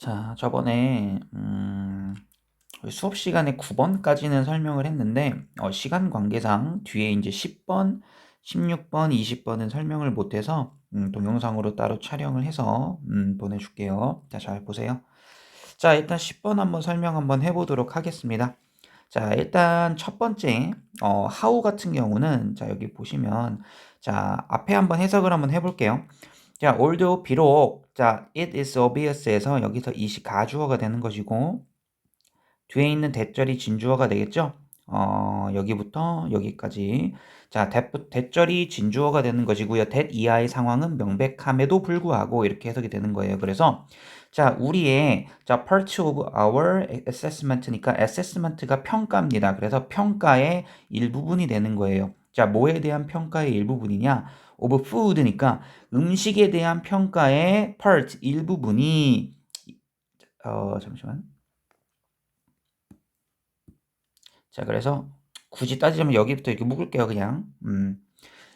자, 저번에 수업 시간에 9번까지는 설명을 했는데 시간 관계상 뒤에 이제 10번, 16번, 20번은 설명을 못해서 동영상으로 따로 촬영을 해서 보내줄게요. 자, 잘 보세요. 자, 일단 10번 한번 설명 한번 해보도록 하겠습니다. 자, 일단 첫 번째 how 같은 경우는 자, 여기 보시면 자, 앞에 한번 해석을 한번 해볼게요. 자, although 비록 자, it is obvious's,에서 여기서 it이 가주어가 되는 것이고 뒤에 있는 대절이 진주어가 되겠죠? 여기부터 여기까지. 자, 대절이 진주어가 되는 것이고요. that 이하의 상황은 명백함에도 불구하고 이렇게 해석이 되는 거예요. 그래서 자, 우리의 자, part of our assessment니까 assessment가 평가입니다. 그래서 평가의 일부분이 되는 거예요. 자, 뭐에 대한 평가의 일부분이냐? of food니까 음식에 대한 평가의 part 일부분이 잠시만. 자, 그래서 굳이 따지자면 여기부터 이렇게 묶을게요, 그냥.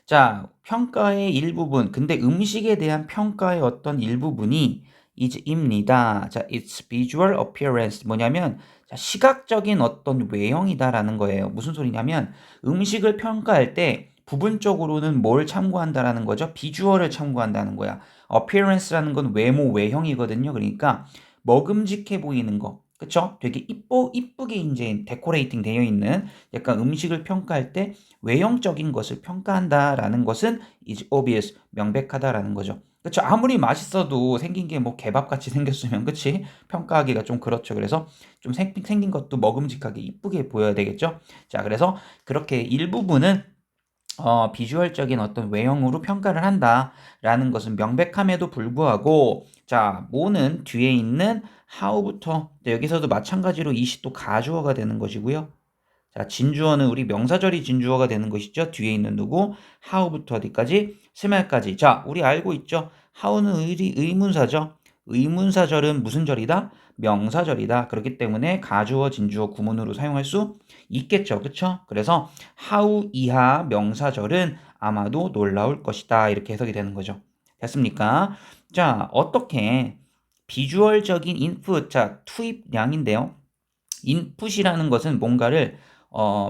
자, 평가의 일부분. 근데 음식에 대한 평가의 어떤 일부분이 is입니다. 자, its visual appearance. 뭐냐면, 자, 시각적인 어떤 외형이다라는 거예요. 무슨 소리냐면, 음식을 평가할 때 부분적으로는 뭘 참고한다라는 거죠? 비주얼을 참고한다는 거야. appearance라는 건 외모, 외형이거든요. 그러니까 먹음직해 보이는 거. 그쵸? 되게 이쁘게 이제 데코레이팅 되어 있는 약간 음식을 평가할 때 외형적인 것을 평가한다라는 것은 is obvious, 명백하다라는 거죠. 그쵸? 아무리 맛있어도 생긴 게 뭐 개밥같이 생겼으면, 그치? 평가하기가 좀 그렇죠. 그래서 좀 생긴 것도 먹음직하게 이쁘게 보여야 되겠죠? 자, 그래서 그렇게 일부분은 비주얼적인 어떤 외형으로 평가를 한다라는 것은 명백함에도 불구하고 자, 뭐는 뒤에 있는 how부터 여기서도 마찬가지로 이시 또 가주어가 되는 것이고요. 자, 진주어는 우리 명사절이 진주어가 되는 것이죠. 뒤에 있는 누구? how부터 어디까지? 스멜까지. 자, 우리 알고 있죠? how는 의문사죠. 의문사절은 무슨 절이다? 명사절이다. 그렇기 때문에 가주어, 진주어, 구문으로 사용할 수 있겠죠. 그쵸? 그래서 how 이하 명사절은 아마도 놀라울 것이다. 이렇게 해석이 되는 거죠. 됐습니까? 자, 어떻게 비주얼적인 인풋, 자, 투입량인데요. 인풋이라는 것은 뭔가를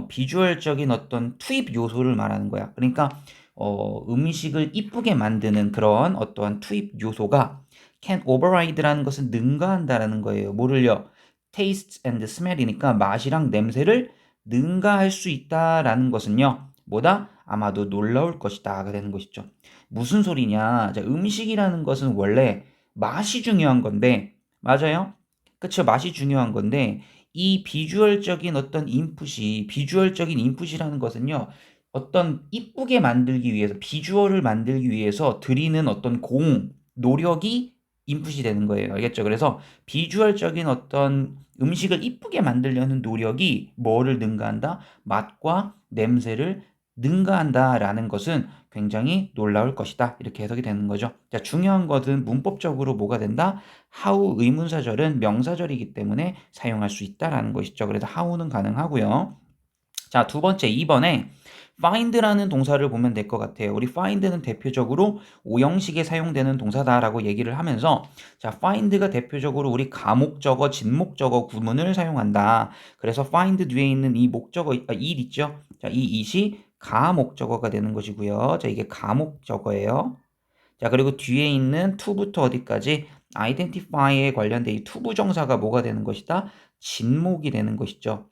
비주얼적인 어떤 투입 요소를 말하는 거야. 그러니까 음식을 이쁘게 만드는 그런 어떠한 투입 요소가 can override라는 것은 능가한다라는 거예요. 뭐를요? taste and smell이니까 맛이랑 냄새를 능가할 수 있다라는 것은요. 뭐다? 아마도 놀라울 것이다가 되는 것이죠. 무슨 소리냐? 자, 음식이라는 것은 원래 맛이 중요한 건데 맞아요? 그쵸? 맛이 중요한 건데 이 비주얼적인 인풋이라는 것은요. 어떤 이쁘게 만들기 위해서 비주얼을 만들기 위해서 들이는 어떤 노력이 인풋이 되는 거예요. 알겠죠? 그래서 비주얼적인 어떤 음식을 이쁘게 만들려는 노력이 뭐를 능가한다? 맛과 냄새를 능가한다라는 것은 굉장히 놀라울 것이다. 이렇게 해석이 되는 거죠. 자, 중요한 것은 문법적으로 뭐가 된다? how 의문사절은 명사절이기 때문에 사용할 수 있다라는 것이죠. 그래서 how는 가능하고요. 자, 두 번째 2번에 find라는 동사를 보면 될 것 같아요. 우리 find는 대표적으로 오형식에 사용되는 동사다라고 얘기를 하면서 자, find가 대표적으로 우리 가목적어, 진목적어 구문을 사용한다. 그래서 find 뒤에 있는 이 목적어, it 있죠? 자, 이 it이 가목적어가 되는 것이고요. 자, 이게 가목적어예요. 자, 그리고 뒤에 있는 to부터 어디까지 identify에 관련된 이 to 부정사가 뭐가 되는 것이다? 진목이 되는 것이죠.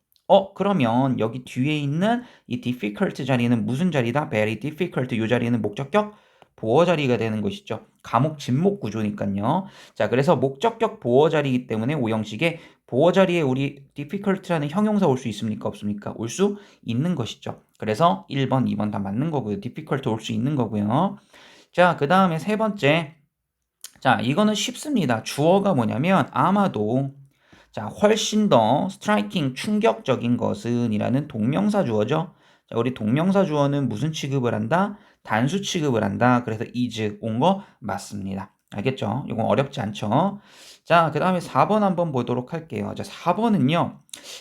그러면 여기 뒤에 있는 이 difficult 자리는 무슨 자리다? very difficult 이 자리는 목적격 보어 자리가 되는 것이죠. 가목 진목 구조니까요. 자, 그래서 목적격 보어 자리이기 때문에 오형식에 보어 자리에 우리 difficult라는 형용사 올 수 있습니까? 없습니까? 올 수 있는 것이죠. 그래서 1번, 2번 다 맞는 거고요. difficult 올 수 있는 거고요. 자, 그 다음에 세 번째. 자, 이거는 쉽습니다. 주어가 뭐냐면 아마도 자, 훨씬 더 스트라이킹 충격적인 것은 이라는 동명사 주어죠. 자, 우리 동명사 주어는 무슨 취급을 한다? 단수 취급을 한다. 그래서 is 온 거 맞습니다. 알겠죠? 이건 어렵지 않죠? 자, 그 다음에 4번 한번 보도록 할게요. 자, 4번은요.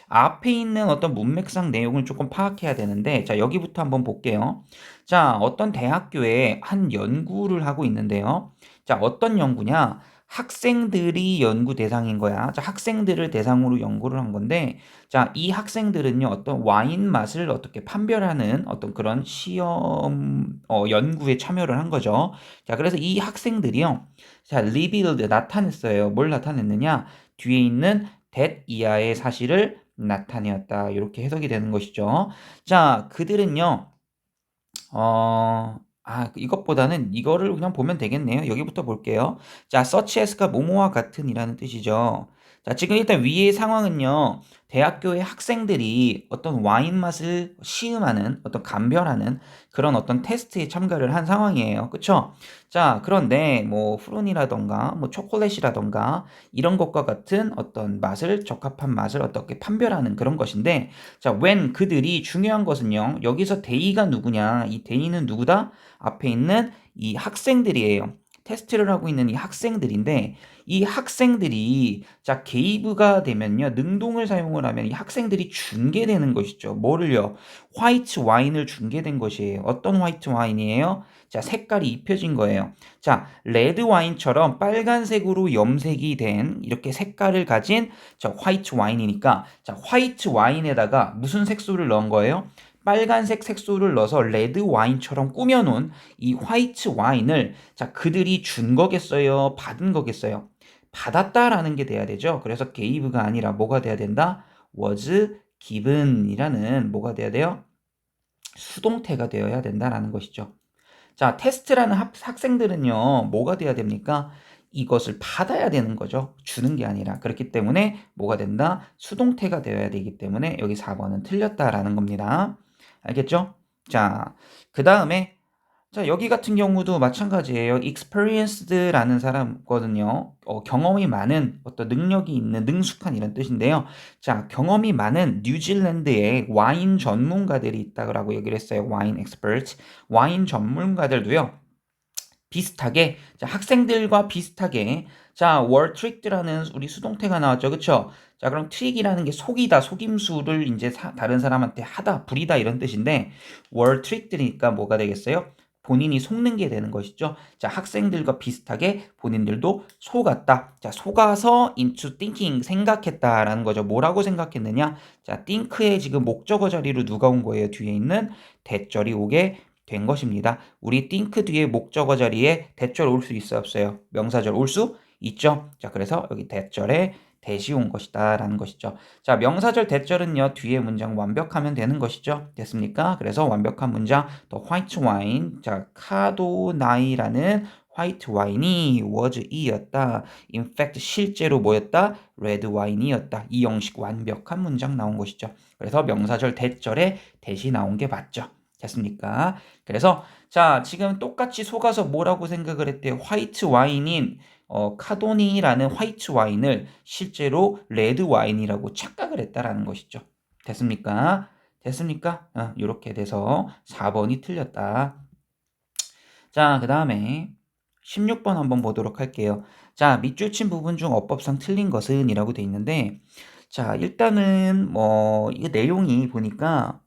앞에 있는 어떤 문맥상 내용을 조금 파악해야 되는데 자, 여기부터 한번 볼게요. 자, 어떤 대학교에 한 연구를 하고 있는데요. 자, 어떤 연구냐? 학생들이 연구 대상인 거야. 자, 학생들을 대상으로 연구를 한 건데, 자, 이 학생들은요, 어떤 와인 맛을 어떻게 판별하는 어떤 그런 시험, 연구에 참여를 한 거죠. 자, 그래서 이 학생들이요, 자, revealed, 나타냈어요. 뭘 나타냈느냐? 뒤에 있는 that 이하의 사실을 나타내었다. 이렇게 해석이 되는 것이죠. 자, 그들은요, 이것보다는 이거를 그냥 보면 되겠네요. 여기부터 볼게요. 자, such as가 뭐뭐와 같은 이라는 뜻이죠. 자, 지금 일단 위의 상황은요. 대학교의 학생들이 어떤 와인 맛을 시음하는, 어떤 감별하는 그런 어떤 테스트에 참가를 한 상황이에요. 그쵸? 자, 그런데 뭐 푸른이라던가 뭐 초콜릿이라던가 이런 것과 같은 어떤 맛을, 적합한 맛을 어떻게 판별하는 그런 것인데, 자, when 그들이 중요한 것은요. 여기서 they가 누구냐? 이 they는 누구다? 앞에 있는 이 학생들이에요. 테스트를 하고 있는 이 학생들인데, 이 학생들이 자 gave가 되면요, 능동을 사용을 하면 이 학생들이 준게되는 것이죠. 뭐를요? 화이트 와인을 준게된 것이에요. 어떤 화이트 와인이에요? 자, 색깔이 입혀진 거예요. 자, 레드 와인처럼 빨간색으로 염색이 된 이렇게 색깔을 가진 자 화이트 와인이니까, 자 화이트 와인에다가 무슨 색소를 넣은 거예요? 빨간색 색소를 넣어서 레드 와인처럼 꾸며놓은 이 화이트 와인을 자 그들이 준 거겠어요? 받은 거겠어요? 받았다라는 게 돼야 되죠. 그래서 gave가 아니라 뭐가 돼야 된다? was given이라는 뭐가 돼야 돼요? 수동태가 되어야 된다라는 것이죠. 자, 테스트라는 학생들은요, 뭐가 돼야 됩니까? 이것을 받아야 되는 거죠. 주는 게 아니라. 그렇기 때문에 뭐가 된다? 수동태가 되어야 되기 때문에 여기 4번은 틀렸다라는 겁니다. 알겠죠? 자, 그 다음에 자, 여기 같은 경우도 마찬가지예요. experienced라는 사람거든요. 경험이 많은, 어떤 능력이 있는, 능숙한 이런 뜻인데요. 자, 경험이 많은 뉴질랜드의 와인 전문가들이 있다고 얘기를 했어요. 와인 experts. 와인 전문가들도요. 비슷하게, 자, 학생들과 비슷하게, 자, were tricked라는 우리 수동태가 나왔죠. 그쵸? 자, 그럼 트릭이라는 게 속이다, 속임수를 이제 다른 사람한테 하다, 부리다 이런 뜻인데, were tricked니까 뭐가 되겠어요? 본인이 속는 게 되는 것이죠. 자, 학생들과 비슷하게 본인들도 속았다. 자, 속아서 into thinking, 생각했다라는 거죠. 뭐라고 생각했느냐? 자, think의 지금 목적어 자리로 누가 온 거예요? 뒤에 있는 대절이 오게 된 것입니다. 우리 think 뒤에 목적어 자리에 대절 올 수 있어요, 없어요? 명사절 올 수 있죠. 자, 그래서 여기 대절에 대시 온 것이다 라는 것이죠. 자, 명사절 대절은요, 뒤에 문장 완벽하면 되는 것이죠. 됐습니까? 그래서 완벽한 문장, the white wine, 자, 카도나이라는 화이트 와인이 was 이었다. in fact, 실제로 뭐였다? red wine이었다. 이 형식 완벽한 문장 나온 것이죠. 그래서 명사절 대절에 대시 나온 게 맞죠. 됐습니까? 그래서 자, 지금 똑같이 속아서 뭐라고 생각을 했대요? 화이트 와인인 카도니라는 화이트 와인을 실제로 레드 와인이라고 착각을 했다라는 것이죠. 됐습니까? 됐습니까? 이렇게 돼서 4번이 틀렸다. 자, 그 다음에 16번 한번 보도록 할게요. 자, 밑줄 친 부분 중 어법상 틀린 것은 이라고 돼 있는데, 자, 일단은 이 내용이 보니까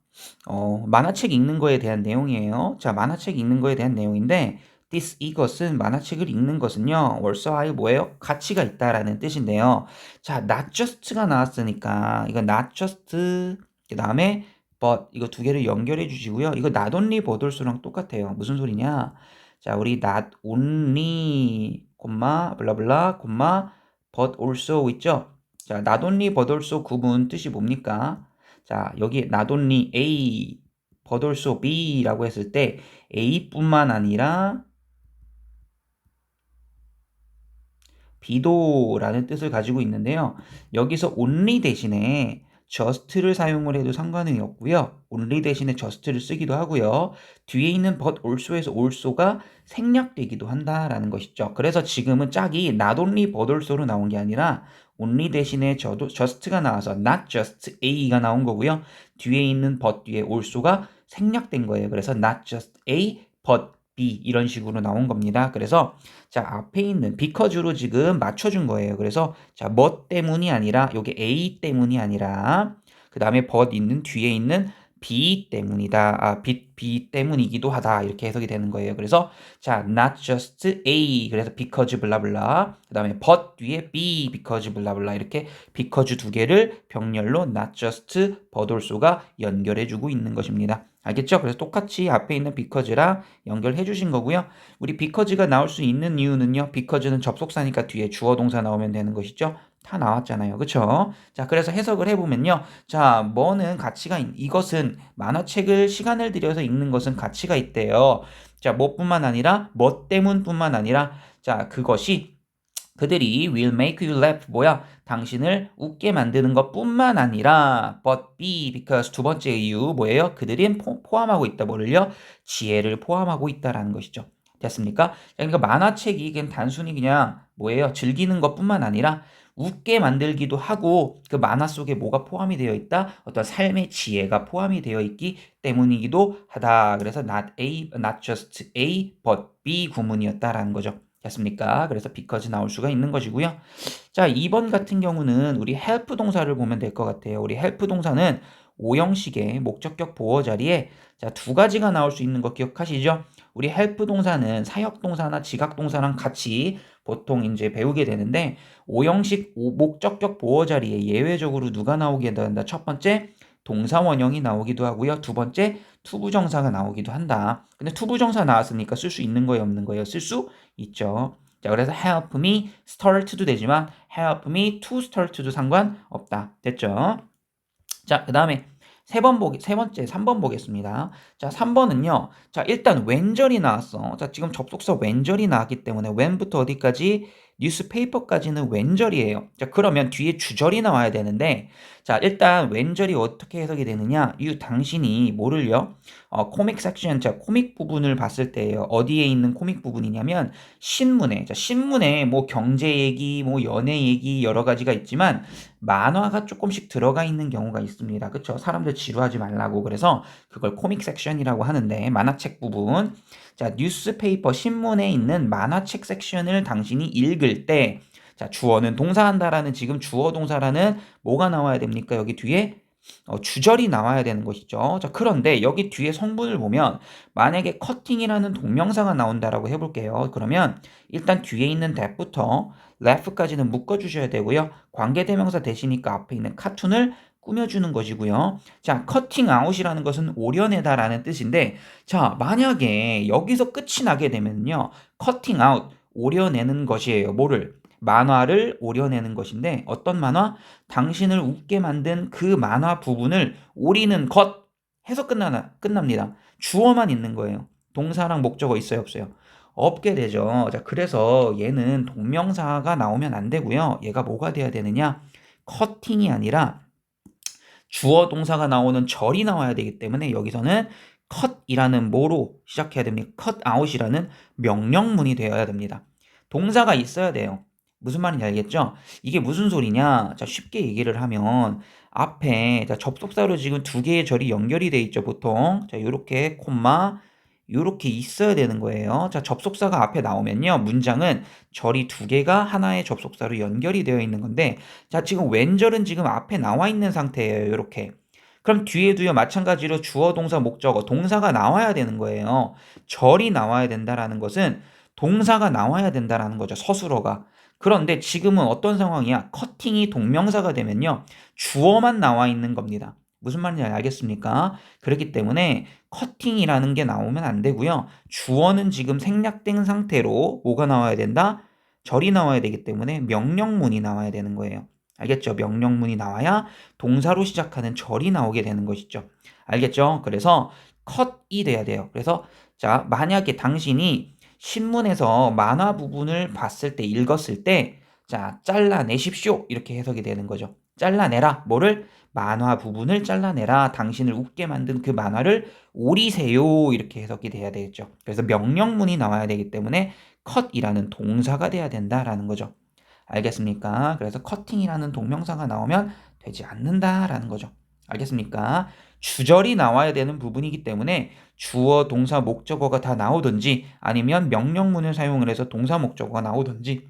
만화책 읽는 거에 대한 내용이에요. 자, 만화책 읽는 거에 대한 내용인데, 이것은 만화책을 읽는 것은요, 월서와의 뭐예요? 가치가 있다라는 뜻인데요. 자, not just가 나왔으니까, 이거 not just, 그 다음에 but, 이거 두 개를 연결해 주시고요. 이거 not only but also랑 똑같아요. 무슨 소리냐? 자, 우리 not only, 블라블라, but also 있죠? 자, not only but also 구분 뜻이 뭡니까? 자, 여기 not only A, but also B라고 했을 때 A뿐만 아니라 B도라는 뜻을 가지고 있는데요. 여기서 only 대신에 just를 사용을 해도 상관이 없고요. only 대신에 just를 쓰기도 하고요. 뒤에 있는 but also에서 also가 생략되기도 한다라는 것이죠. 그래서 지금은 짝이 not only but also로 나온 게 아니라 only 대신에 just가 나와서 not just A가 나온 거고요. 뒤에 있는 but 뒤에 also가 생략된 거예요. 그래서 not just A, but B 이런 식으로 나온 겁니다. 그래서 자, 앞에 있는 because로 지금 맞춰준 거예요. 그래서 자, 뭐 때문이 아니라 요게 A 때문이 아니라 그 다음에 but 있는 뒤에 있는 be 때문이다. be 때문이기도 하다. 이렇게 해석이 되는 거예요. 그래서 자, not just A. 그래서 because 블라블라. 그다음에 but 뒤에 be because 블라블라. 이렇게 because 두 개를 병렬로 not just but also가 연결해 주고 있는 것입니다. 알겠죠? 그래서 똑같이 앞에 있는 because랑 연결해 주신 거고요. 우리 because가 나올 수 있는 이유는요. because는 접속사니까 뒤에 주어 동사 나오면 되는 것이죠. 다 나왔잖아요. 그쵸? 자, 그래서 해석을 해보면요. 자, 뭐는 이것은 만화책을 시간을 들여서 읽는 것은 가치가 있대요. 자, 뭐 때문뿐만 아니라, 자, 그들이 will make you laugh 당신을 웃게 만드는 것뿐만 아니라 but because 두 번째 이유 뭐예요? 그들이 포함하고 있다. 뭐를요? 지혜를 포함하고 있다라는 것이죠. 됐습니까? 그러니까 만화책이 그냥 단순히 그냥 뭐예요? 즐기는 것뿐만 아니라 웃게 만들기도 하고 그 만화 속에 뭐가 포함이 되어 있다? 어떤 삶의 지혜가 포함이 되어 있기 때문이기도 하다. 그래서 not just A, but B 구문이었다라는 거죠. 됐습니까? 그래서 because 나올 수가 있는 것이고요. 자, 2번 같은 경우는 우리 help 동사를 보면 될 것 같아요. 우리 help 동사는 오형식의 목적격 보어 자리에 자, 두 가지가 나올 수 있는 거 기억하시죠? 우리 help 동사는 사역 동사나 지각 동사랑 같이 보통 이제 배우게 되는데 오형식 목적격 보어 자리에 예외적으로 누가 나오게 된다? 첫 번째 동사 원형이 나오기도 하고요. 두 번째 투부정사가 나오기도 한다. 근데 투부정사 나왔으니까 쓸 수 있는 거예요, 없는 거예요? 쓸 수 있죠. 자, 그래서 help me start도 되지만 help me to start도 상관없다. 됐죠? 자, 그 다음에 3번 보겠습니다. 자, 3번은요. 자, 일단 when절이 나왔어. 자, 지금 접속사 when절이 나왔기 때문에 when부터 어디까지? 뉴스페이퍼까지는 when절이에요. 자, 그러면 뒤에 주절이 나와야 되는데 자, 일단 when절이 어떻게 해석이 되느냐? 당신이 뭐를요? 코믹 섹션, 자, 코믹 부분을 봤을 때예요. 어디에 있는 코믹 부분이냐면 신문에. 자, 신문에 뭐 경제 얘기, 뭐 연애 얘기 여러 가지가 있지만 만화가 조금씩 들어가 있는 경우가 있습니다. 그쵸? 사람들 지루하지 말라고. 그래서 그걸 코믹 섹션이라고 하는데 만화책 부분. 자, 뉴스페이퍼 신문에 있는 만화책 섹션을 당신이 읽을 때 자, 주어는 동사한다라는 지금 주어 동사라는 뭐가 나와야 됩니까? 여기 뒤에 주절이 나와야 되는 것이죠. 자, 그런데 여기 뒤에 성분을 보면 만약에 커팅이라는 동명사가 나온다라고 해볼게요. 그러면 일단 뒤에 있는 that부터 laugh까지는 묶어주셔야 되고요. 관계대명사 대시니까 앞에 있는 카툰을 꾸며주는 것이고요. 자, cutting out이라는 것은 오려내다라는 뜻인데 자, 만약에 여기서 끝이 나게 되면요. cutting out, 오려내는 것이에요. 뭐를? 만화를 오려내는 것인데 어떤 만화? 당신을 웃게 만든 그 만화 부분을 오리는 것 해서 끝납니다. 주어만 있는 거예요. 동사랑 목적어 있어요, 없어요? 없게 되죠. 자, 그래서 얘는 동명사가 나오면 안 되고요. 얘가 뭐가 돼야 되느냐? 커팅이 아니라 주어 동사가 나오는 절이 나와야 되기 때문에 여기서는 cut이라는 뭐로 시작해야 됩니까? cut out이라는 명령문이 되어야 됩니다. 동사가 있어야 돼요. 무슨 말인지 알겠죠? 이게 무슨 소리냐? 자, 쉽게 얘기를 하면 앞에 자, 접속사로 지금 두 개의 절이 연결이 돼 있죠, 보통. 자, 요렇게 콤마 요렇게 있어야 되는 거예요. 자, 접속사가 앞에 나오면요. 문장은 절이 두 개가 하나의 접속사로 연결이 되어 있는 건데 자, 지금 왼절은 지금 앞에 나와 있는 상태예요. 요렇게. 그럼 뒤에도요. 마찬가지로 주어, 동사, 목적어, 동사가 나와야 되는 거예요. 절이 나와야 된다라는 것은 동사가 나와야 된다라는 거죠. 서술어가. 그런데 지금은 어떤 상황이야? 커팅이 동명사가 되면요. 주어만 나와 있는 겁니다. 무슨 말인지 알겠습니까? 그렇기 때문에 커팅이라는 게 나오면 안 되고요. 주어는 지금 생략된 상태로 뭐가 나와야 된다? 절이 나와야 되기 때문에 명령문이 나와야 되는 거예요. 알겠죠? 명령문이 나와야 동사로 시작하는 절이 나오게 되는 것이죠. 알겠죠? 그래서 컷이 돼야 돼요. 그래서 자, 만약에 당신이 신문에서 만화 부분을 봤을 때 읽었을 때 자, 잘라내십시오. 이렇게 해석이 되는 거죠. 잘라내라. 뭐를? 만화 부분을 잘라내라. 당신을 웃게 만든 그 만화를 오리세요. 이렇게 해석이 돼야 되겠죠. 그래서 명령문이 나와야 되기 때문에 컷이라는 동사가 돼야 된다라는 거죠. 알겠습니까? 그래서 커팅이라는 동명사가 나오면 되지 않는다라는 거죠. 알겠습니까? 주절이 나와야 되는 부분이기 때문에 주어, 동사, 목적어가 다 나오든지 아니면 명령문을 사용을 해서 동사, 목적어가 나오든지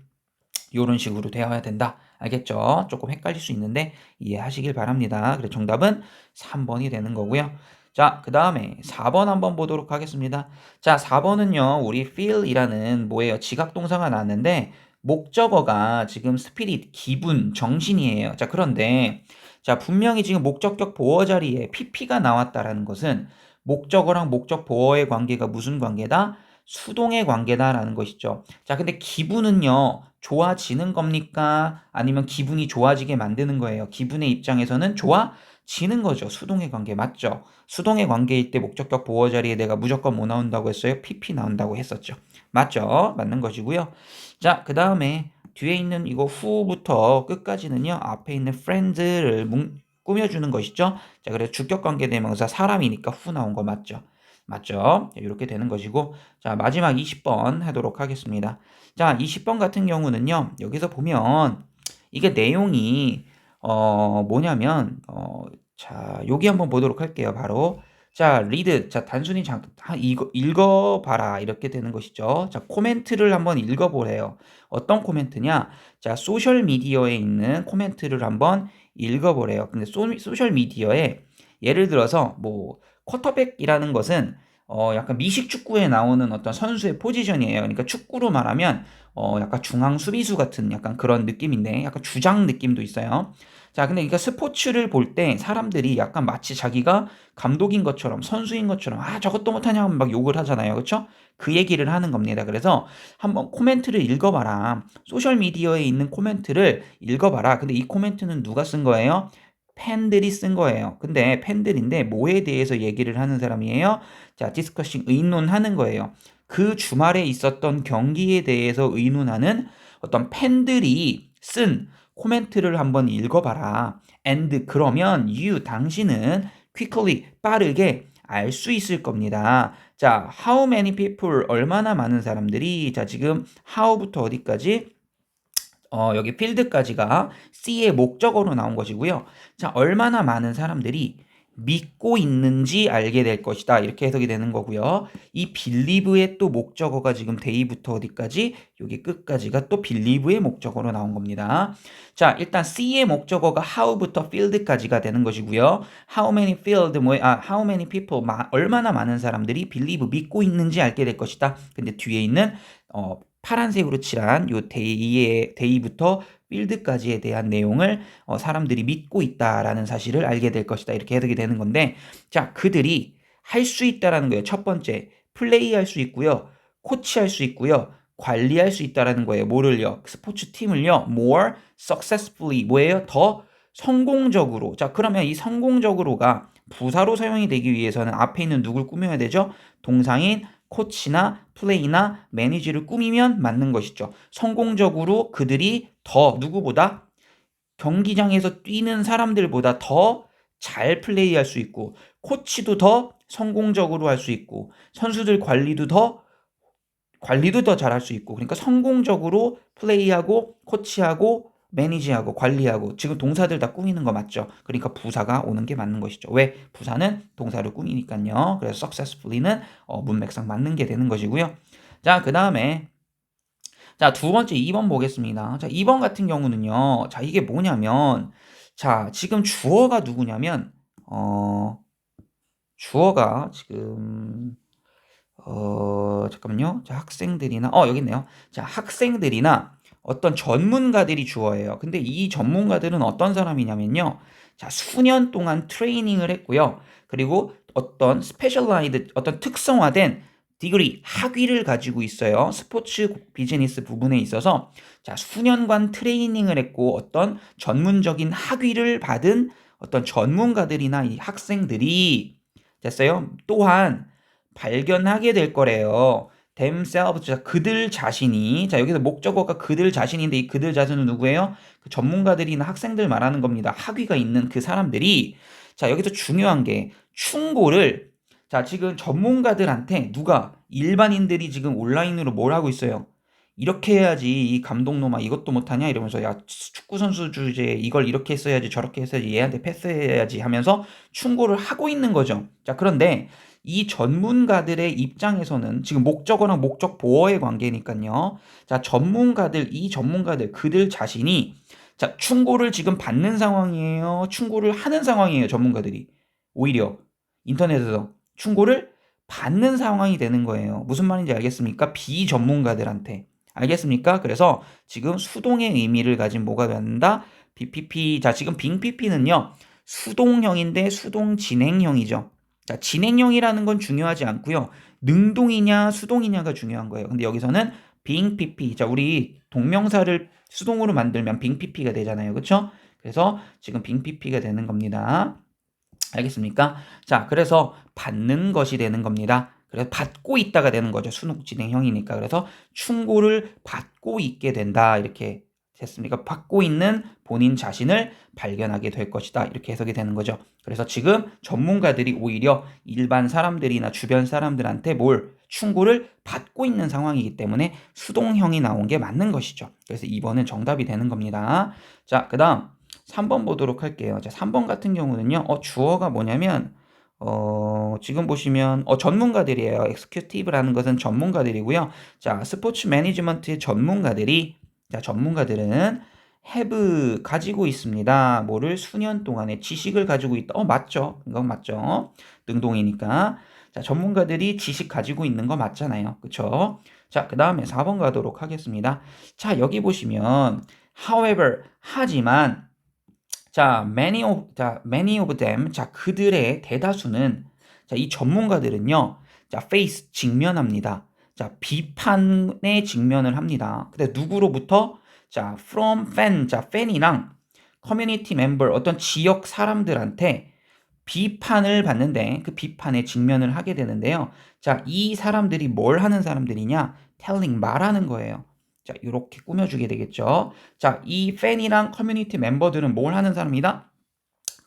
요런 식으로 되어야 된다. 알겠죠? 조금 헷갈릴 수 있는데 이해하시길 바랍니다. 그래서 정답은 3번이 되는 거고요. 자, 그 다음에 4번 한번 보도록 하겠습니다. 자, 4번은요, 우리 feel이라는 뭐예요? 지각동사가 나왔는데, 목적어가 지금 spirit, 기분, 정신이에요. 자, 그런데, 자, 분명히 지금 목적격 보어 자리에 pp가 나왔다라는 것은 목적어랑 목적 보어의 관계가 무슨 관계다? 수동의 관계다라는 것이죠. 자, 근데 기분은요, 좋아지는 겁니까? 아니면 기분이 좋아지게 만드는 거예요? 기분의 입장에서는 좋아지는 거죠. 수동의 관계 맞죠? 수동의 관계일 때 목적격 보어 자리에 내가 무조건 뭐 나온다고 했어요? PP 나온다고 했었죠. 맞죠? 맞는 것이고요. 자, 그 다음에 뒤에 있는 이거 후부터 끝까지는요, 앞에 있는 friends를 꾸며주는 것이죠. 자, 그래서 주격 관계 대명사 사람이니까 후 나온 거 맞죠? 맞죠? 이렇게 되는 것이고, 자, 마지막 20번 하도록 하겠습니다. 자, 20번 같은 경우는요, 여기서 보면 이게 내용이 뭐냐면 자, 여기 한번 보도록 할게요. 바로 자, read. 자, 단순히 이거 읽어봐라 이렇게 되는 것이죠. 자, 코멘트를 한번 읽어보래요. 어떤 코멘트냐? 자, 소셜 미디어에 있는 코멘트를 한번 읽어보래요. 근데 소셜 미디어에 예를 들어서 뭐 쿼터백이라는 것은 약간 미식 축구에 나오는 어떤 선수의 포지션이에요. 그러니까 축구로 말하면 약간 중앙 수비수 같은 약간 그런 느낌인데 약간 주장 느낌도 있어요. 자, 근데 그러니까 스포츠를 볼 때 사람들이 약간 마치 자기가 감독인 것처럼 선수인 것처럼 아, 저것도 못하냐 하면 막 욕을 하잖아요. 그렇죠? 그 얘기를 하는 겁니다. 그래서 한번 코멘트를 읽어봐라. 소셜 미디어에 있는 코멘트를 읽어봐라. 근데 이 코멘트는 누가 쓴 거예요? 팬들이 쓴 거예요. 근데 팬들인데 뭐에 대해서 얘기를 하는 사람이에요? 자, 디스커싱 의논하는 거예요. 그 주말에 있었던 경기에 대해서 의논하는 어떤 팬들이 쓴 코멘트를 한번 읽어봐라. And 그러면 you 당신은 quickly 빠르게 알 수 있을 겁니다. 자, how many people 얼마나 많은 사람들이 자, 지금 how부터 어디까지 여기 필드까지가 C의 목적어로 나온 것이고요. 자, 얼마나 많은 사람들이 믿고 있는지 알게 될 것이다. 이렇게 해석이 되는 거고요. 이 believe의 또 목적어가 지금 day부터 어디까지? 여기 끝까지가 또 believe의 목적어로 나온 겁니다. 자, 일단 C의 목적어가 how부터 field까지가 되는 것이고요. how many people, 얼마나 많은 사람들이 believe, 믿고 있는지 알게 될 것이다. 근데 뒤에 있는 파란색으로 칠한 요 데이부터 필드까지에 대한 내용을 사람들이 믿고 있다라는 사실을 알게 될 것이다. 이렇게 해석이 되는 건데, 자, 그들이 할 수 있다라는 거예요. 첫 번째, 플레이할 수 있고요. 코치할 수 있고요. 관리할 수 있다라는 거예요. 뭐를요? 스포츠 팀을요. more successfully 뭐예요? 더 성공적으로. 자, 그러면 이 성공적으로가 부사로 사용이 되기 위해서는 앞에 있는 누굴 꾸며야 되죠? 동사인 코치나 플레이나 매니지를 꾸미면 맞는 것이죠. 성공적으로 그들이 더 누구보다 경기장에서 뛰는 사람들보다 더 잘 플레이할 수 있고 코치도 더 성공적으로 할 수 있고 선수들 관리도 더 잘할 수 있고 그러니까 성공적으로 플레이하고 코치하고 매니지하고 관리하고 지금 동사들 다 꾸미는 거 맞죠? 그러니까 부사가 오는 게 맞는 것이죠. 왜? 부사는 동사를 꾸미니까요. 그래서 successfully는 문맥상 맞는 게 되는 것이고요. 자, 그 다음에 자, 두 번째 2번 보겠습니다. 자, 2번 같은 경우는요. 자, 이게 뭐냐면 자, 지금 주어가 누구냐면 주어가 지금 잠깐만요. 자, 학생들이나, 여기 있네요. 자, 학생들이나 어떤 전문가들이 주어예요. 근데 이 전문가들은 어떤 사람이냐면요. 자, 수년 동안 트레이닝을 했고요. 그리고 어떤 스페셜라이드, 어떤 특성화된 디그리, 학위를 가지고 있어요. 스포츠 비즈니스 부분에 있어서. 자, 수년간 트레이닝을 했고 어떤 전문적인 학위를 받은 어떤 전문가들이나 이 학생들이 됐어요. 또한 발견하게 될 거래요. themselves, 자, 그들 자신이, 자, 여기서 목적어가 그들 자신인데 이 그들 자신은 누구예요? 그 전문가들이나 학생들 말하는 겁니다. 학위가 있는 그 사람들이, 자, 여기서 중요한 게 충고를, 자, 지금 전문가들한테 누가, 일반인들이 지금 온라인으로 뭘 하고 있어요? 이렇게 해야지 이 감독놈아 이것도 못하냐 이러면서 야 축구 선수 주제 이걸 이렇게 했어야지 저렇게 했어야지 얘한테 패스해야지 하면서 충고를 하고 있는 거죠. 자, 그런데 이 전문가들의 입장에서는 지금 목적어랑 목적 보어의 관계니까요. 자, 이 전문가들 그들 자신이 자, 충고를 지금 받는 상황이에요. 충고를 하는 상황이에요. 전문가들이. 오히려 인터넷에서 충고를 받는 상황이 되는 거예요. 무슨 말인지 알겠습니까? 비전문가들한테. 알겠습니까? 그래서 지금 수동의 의미를 가진 뭐가 된다? BPP. 자, 지금 빙PP는요. 수동형인데 수동 진행형이죠. 자, 진행형이라는 건 중요하지 않고요. 능동이냐 수동이냐가 중요한 거예요. 근데 여기서는 빙PP. 자, 우리 동명사를 수동으로 만들면 빙PP가 되잖아요. 그렇죠? 그래서 지금 빙PP가 되는 겁니다. 알겠습니까? 자, 그래서 받는 것이 되는 겁니다. 그래서 받고 있다가 되는 거죠. 수능 진행형이니까. 그래서 충고를 받고 있게 된다. 이렇게 됐습니까? 받고 있는 본인 자신을 발견하게 될 것이다. 이렇게 해석이 되는 거죠. 그래서 지금 전문가들이 오히려 일반 사람들이나 주변 사람들한테 충고를 받고 있는 상황이기 때문에 수동형이 나온 게 맞는 것이죠. 그래서 2번은 정답이 되는 겁니다. 자, 그 다음 3번 보도록 할게요. 자, 3번 같은 경우는요. 주어가 뭐냐면 지금 보시면 전문가들이에요. executive라는 것은 전문가들이고요. 자, 스포츠 매니지먼트의 전문가들은 have 가지고 있습니다. 뭐를 수년 동안의 지식을 가지고 있다. 맞죠. 이건 맞죠. 능동이니까. 자, 전문가들이 지식 가지고 있는 거 맞잖아요. 그쵸? 자, 그 다음에 4번 가도록 하겠습니다. 자, 여기 보시면 however, 하지만 자, many of them. 자, 그들의 대다수는 자, 이 전문가들은요. 자, face 직면합니다. 자, 비판에 직면을 합니다. 근데 누구로부터? 자, from fan. 자, fan이랑 커뮤니티 멤버 어떤 지역 사람들한테 비판을 받는데 그 비판에 직면을 하게 되는데요. 자, 이 사람들이 뭘 하는 사람들이냐? telling 말하는 거예요. 자, 이렇게 꾸며주게 되겠죠. 자, 이 팬이랑 커뮤니티 멤버들은 뭘 하는 사람이다?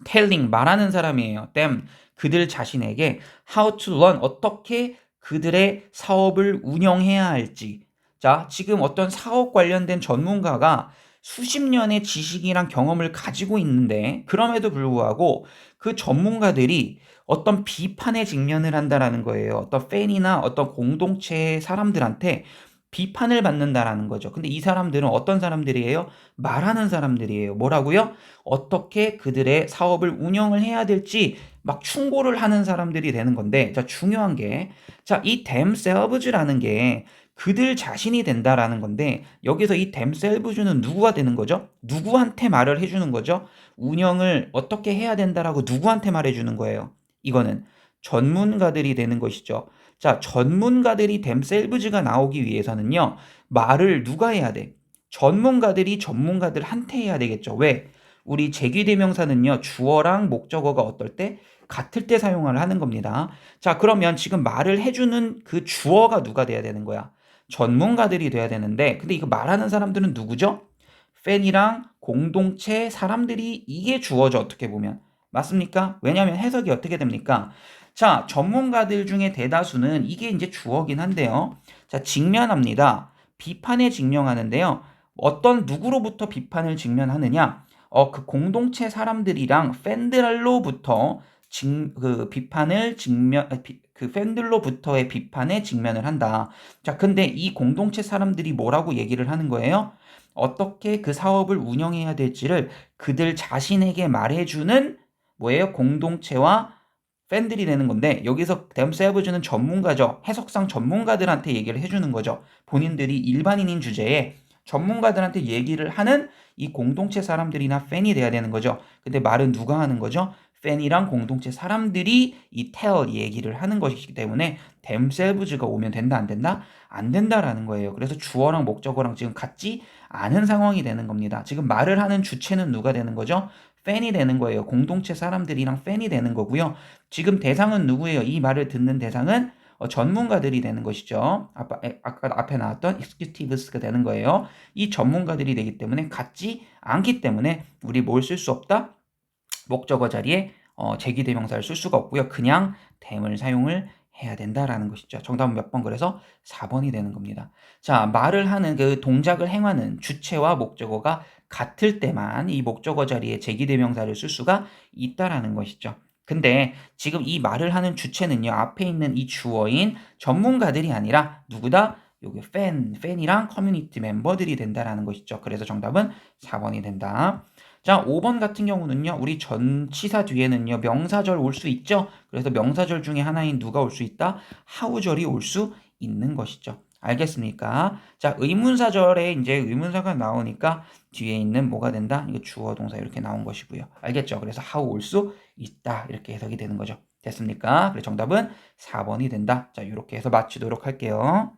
telling 말하는 사람이에요. them 그들 자신에게 how to run 어떻게 그들의 사업을 운영해야 할지. 자, 지금 어떤 사업 관련된 전문가가 수십 년의 지식이랑 경험을 가지고 있는데 그럼에도 불구하고 그 전문가들이 어떤 비판에 직면을 한다라는 거예요. 어떤 팬이나 어떤 공동체의 사람들한테 비판을 받는다라는 거죠. 근데 이 사람들은 어떤 사람들이에요? 말하는 사람들이에요. 뭐라고요? 어떻게 그들의 사업을 운영을 해야 될지 막 충고를 하는 사람들이 되는 건데, 자, 중요한 게, 자, 이 themselves라는 게 그들 자신이 된다라는 건데, 여기서 이 themselves는 누구가 되는 거죠? 누구한테 말을 해주는 거죠? 운영을 어떻게 해야 된다라고 누구한테 말해주는 거예요? 이거는 전문가들이 되는 것이죠. 자, 전문가들이 themselves가 나오기 위해서는요, 말을 누가 해야 돼? 전문가들이 전문가들한테 해야 되겠죠. 왜? 우리 제기대명사는요, 주어랑 목적어가 어떨 때? 같을 때 사용을 하는 겁니다. 자, 그러면 지금 말을 해주는 그 주어가 누가 돼야 되는 거야? 전문가들이 돼야 되는데, 근데 이거 말하는 사람들은 누구죠? 팬이랑 공동체 사람들이 이게 주어죠, 어떻게 보면. 맞습니까? 왜냐하면 해석이 어떻게 됩니까? 자, 전문가들 중에 대다수는 이게 이제 주어긴 한데요. 자, 직면합니다. 비판에 직면하는데요. 어떤 누구로부터 비판을 직면하느냐? 그 공동체 사람들이랑 팬들로부터 그 팬들로부터의 비판에 직면을 한다. 자, 근데 이 공동체 사람들이 뭐라고 얘기를 하는 거예요? 어떻게 그 사업을 운영해야 될지를 그들 자신에게 말해주는 뭐예요? 공동체와 팬들이 되는 건데 여기서 themselves는 전문가죠. 해석상 전문가들한테 얘기를 해주는 거죠. 본인들이 일반인인 주제에 전문가들한테 얘기를 하는 이 공동체 사람들이나 팬이 돼야 되는 거죠. 근데 말은 누가 하는 거죠? 팬이랑 공동체 사람들이 이 tell 얘기를 하는 것이기 때문에 themselves가 오면 된다 안 된다? 안 된다라는 거예요. 그래서 주어랑 목적어랑 지금 같지 않은 상황이 되는 겁니다. 지금 말을 하는 주체는 누가 되는 거죠? 팬이 되는 거예요. 공동체 사람들이랑 팬이 되는 거고요. 지금 대상은 누구예요? 이 말을 듣는 대상은 전문가들이 되는 것이죠. 아까 앞에 나왔던 executives가 되는 거예요. 이 전문가들이 되기 때문에 같지 않기 때문에 우리 뭘 쓸 수 없다? 목적어 자리에 제기대명사를 쓸 수가 없고요. 그냥 them을 사용을 해야 된다라는 것이죠. 정답은 몇 번? 그래서 4번이 되는 겁니다. 자, 말을 하는 그 동작을 행하는 주체와 목적어가 같을 때만 이 목적어 자리에 제기대명사를 쓸 수가 있다라는 것이죠. 근데 지금 이 말을 하는 주체는요, 앞에 있는 이 주어인 전문가들이 아니라 누구다? 요게 팬이랑 커뮤니티 멤버들이 된다라는 것이죠. 그래서 정답은 4번이 된다. 자, 5번 같은 경우는요, 우리 전치사 뒤에는요, 명사절 올 수 있죠? 그래서 명사절 중에 하나인 누가 올 수 있다? 하우절이 올 수 있는 것이죠. 알겠습니까? 자, 의문사절에 이제 의문사가 나오니까 뒤에 있는 뭐가 된다? 이거 주어 동사 이렇게 나온 것이고요. 알겠죠? 그래서 how 올 수 있다. 이렇게 해석이 되는 거죠. 됐습니까? 그래서 정답은 4번이 된다. 자, 이렇게 해서 마치도록 할게요.